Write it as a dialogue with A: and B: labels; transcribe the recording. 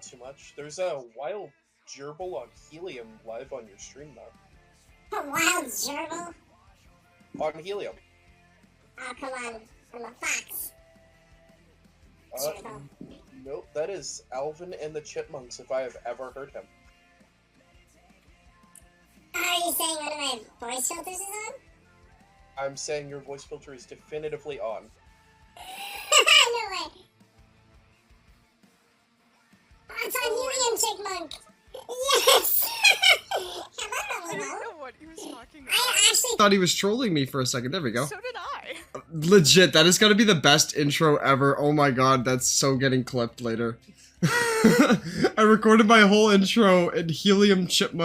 A: not too much. There's a wild gerbil on helium live on your stream now.
B: A wild gerbil?
A: On helium.
B: Oh, come on. I'm a fox. Gerbil.
A: Nope, that is Alvin and the Chipmunks if I have ever heard him.
B: Are you saying one of my voice filters is on?
A: I'm saying your voice filter is definitively on.
B: No way. Oh, it's on helium, Chipmunk. Yes!
C: I didn't know what he was talking about.
B: I actually
D: thought he was trolling me for a second. There we go.
C: So did I.
D: Legit, that is gonna be the best intro ever. Oh my god, that's so getting clipped later. I recorded my whole intro in Helium Chipmunk.